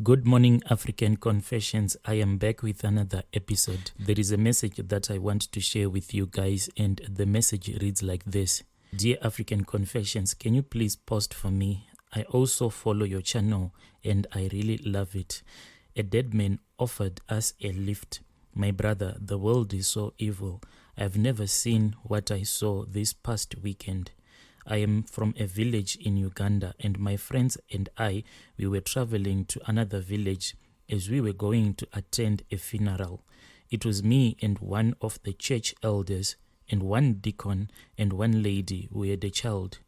Good morning, African Confessions. I am back with another episode. There is a message that I want to share with you guys, and the message reads like this. Dear African Confessions, can you please post for me? I also follow your channel and I really love it. A dead man offered us a lift. My brother, the world is so evil. I've never seen what I saw this past weekend. I am from a village in Uganda, and my friends and we were traveling to another village as we were going to attend a funeral. It was me and one of the church elders and one deacon and one lady who had a child.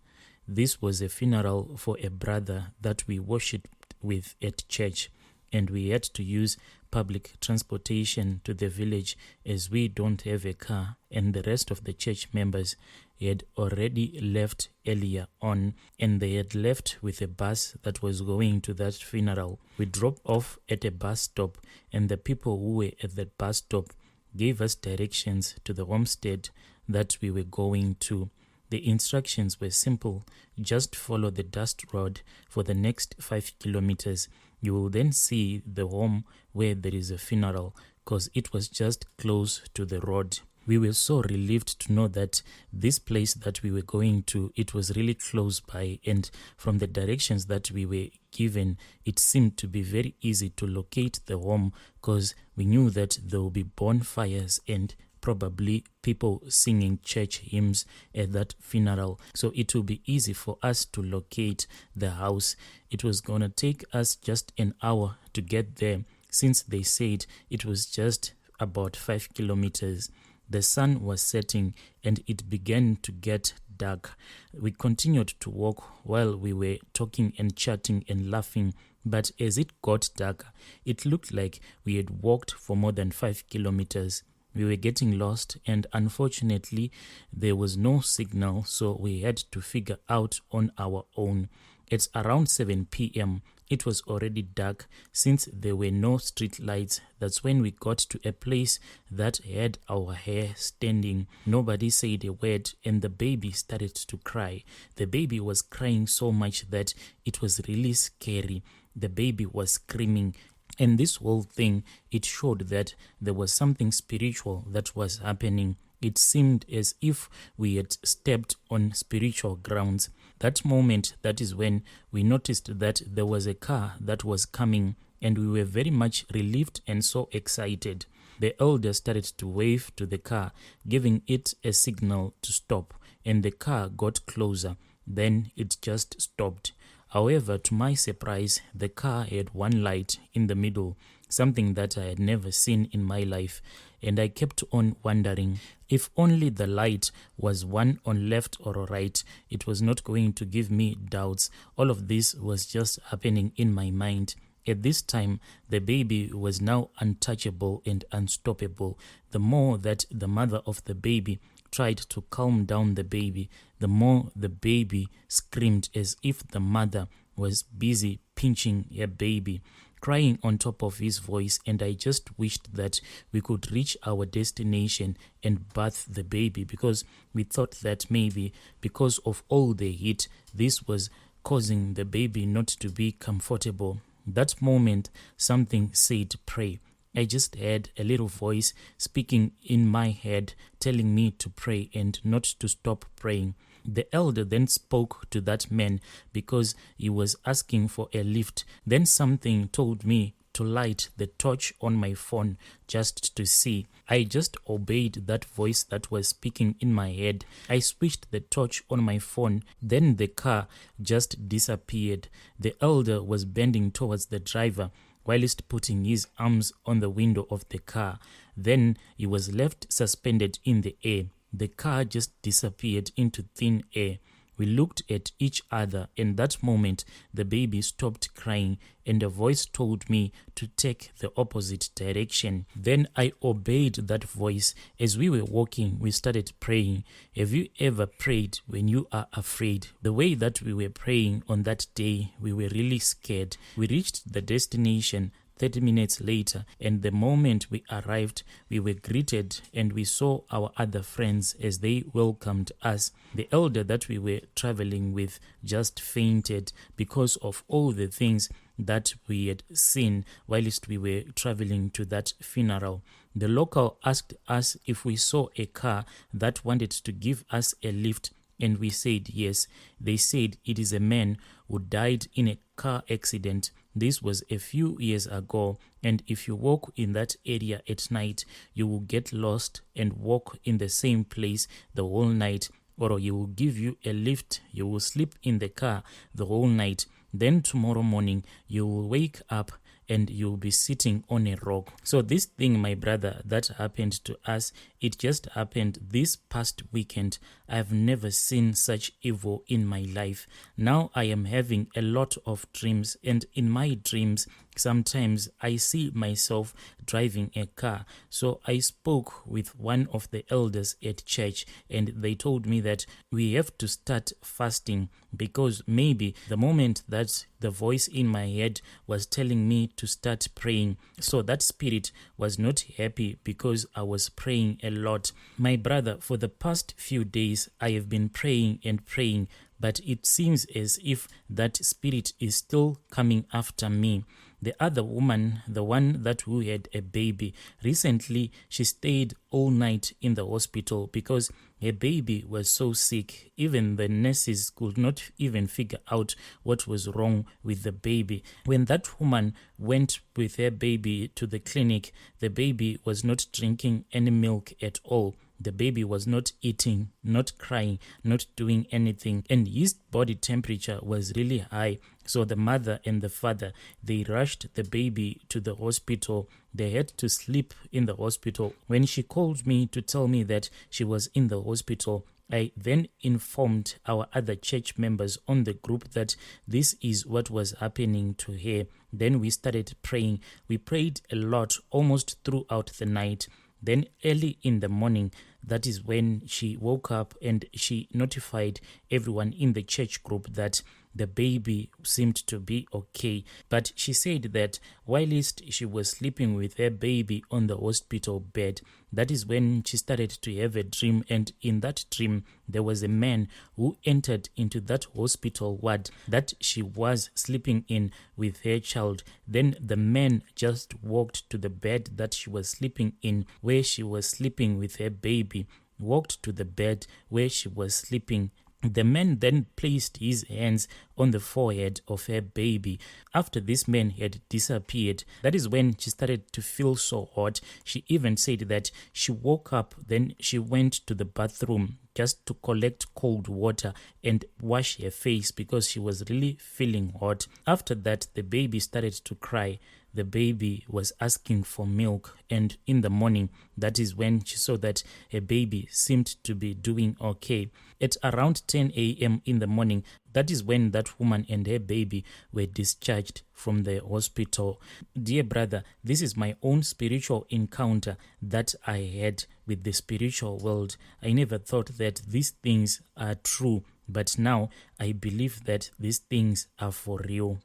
This was a funeral for a brother that we worshipped with at church, and we had to use public transportation to the village as we don't have a car, and the rest of the church members had already left earlier on, and they had left with a bus that was going to that funeral. We dropped off at a bus stop, and the people who were at that bus stop gave us directions to the homestead that we were going to. The instructions were simple: just follow the dust road for the next 5 kilometers. You will then see the home where there is a funeral, because it was just close to the road. We were so relieved to know that this place that we were going to, it was really close by, and from the directions that we were given, it seemed to be very easy to locate the home, because we knew that there will be bonfires and probably people singing church hymns at that funeral. So it will be easy for us to locate the house. It was going to take us just an hour to get there, since they said it was just about 5 kilometers. The sun was setting and it began to get dark. We continued to walk while we were talking and chatting and laughing, but as it got darker, it looked like we had walked for more than 5 kilometers. We were getting lost, and unfortunately there was no signal, so we had to figure out on our own. It's around 7 p.m. It was already dark since there were no street lights. That's when we got to a place that had our hair standing. Nobody said a word, and the baby started to cry. The baby was crying so much that it was really scary. The baby was screaming. And this whole thing, it showed that there was something spiritual that was happening. It seemed as if we had stepped on spiritual grounds. That moment, that is when we noticed that there was a car that was coming, and we were very much relieved and so excited. The elder started to wave to the car, giving it a signal to stop, and the car got closer. Then it just stopped. However, to my surprise, the car had one light in the middle, something that I had never seen in my life, and I kept on wondering, if only the light was one on left or right, it was not going to give me doubts. All of this was just happening in my mind. At this time, the baby was now untouchable and unstoppable. The more that the mother of the baby tried to calm down the baby, the more the baby screamed as if the mother was busy pinching her baby, crying on top of his voice. And I just wished that we could reach our destination and bath the baby, because we thought that maybe because of all the heat, this was causing the baby not to be comfortable. That moment, something said, pray. I just heard a little voice speaking in my head, telling me to pray and not to stop praying. The elder then spoke to that man because he was asking for a lift. Then something told me to light the torch on my phone just to see. I just obeyed that voice that was speaking in my head. I switched the torch on my phone. Then the car just disappeared. The elder was bending towards the driver whilst putting his arms on the window of the car. Then he was left suspended in the air. The car just disappeared into thin air. We looked at each other, and that moment the baby stopped crying, and a voice told me to take the opposite direction. Then I obeyed that voice. As we were walking, we started praying. Have you ever prayed when you are afraid? The way that we were praying on that day, we were really scared. We reached the destination 30 minutes later, and the moment we arrived, we were greeted and we saw our other friends as they welcomed us. The elder that we were traveling with just fainted because of all the things that we had seen whilst we were traveling to that funeral. The local asked us if we saw a car that wanted to give us a lift, and we said yes. They said it is a man who died in a car accident. This was a few years ago, and if you walk in that area at night, you will get lost and walk in the same place the whole night, or he will give you a lift. You will sleep in the car the whole night. Then tomorrow morning, you will wake up and you'll be sitting on a rock. So this thing, my brother, that happened to us, it just happened this past weekend. I've never seen such evil in my life. Now I am having a lot of dreams, and in my dreams, sometimes I see myself driving a car. So I spoke with one of the elders at church, and they told me that we have to start fasting, because maybe the moment that the voice in my head was telling me to start praying, so that spirit was not happy because I was praying a lot. My brother, for the past few days, I have been praying and praying, but it seems as if that spirit is still coming after me. The other woman, the one that who had a baby, recently she stayed all night in the hospital because her baby was so sick. Even the nurses could not even figure out what was wrong with the baby. When that woman went with her baby to the clinic, the baby was not drinking any milk at all. The baby was not eating, not crying, not doing anything, and his body temperature was really high. So the mother and the father, they rushed the baby to the hospital. They had to sleep in the hospital. When she called me to tell me that she was in the hospital, I then informed our other church members on the group that this is what was happening to her. Then we started praying. We prayed a lot, almost throughout the night. Then early in the morning, that is when she woke up and she notified everyone in the church group that the baby seemed to be okay. But she said that whilst she was sleeping with her baby on the hospital bed, that is when she started to have a dream, and in that dream there was a man who entered into that hospital ward that she was sleeping in with her child. Then the man just walked to the bed that she was sleeping in, where she was sleeping with her baby, walked to the bed where she was sleeping. The man then placed his hands on the forehead of her baby. After this man had disappeared, that is when she started to feel so hot. She even said that she woke up, then she went to the bathroom just to collect cold water and wash her face because she was really feeling hot. After that, the baby started to cry. The baby was asking for milk, and in the morning, that is when she saw that her baby seemed to be doing okay. At around 10 a.m. in the morning, that is when that woman and her baby were discharged from the hospital. Dear brother, this is my own spiritual encounter that I had with the spiritual world. I never thought that these things are true, but now I believe that these things are for real.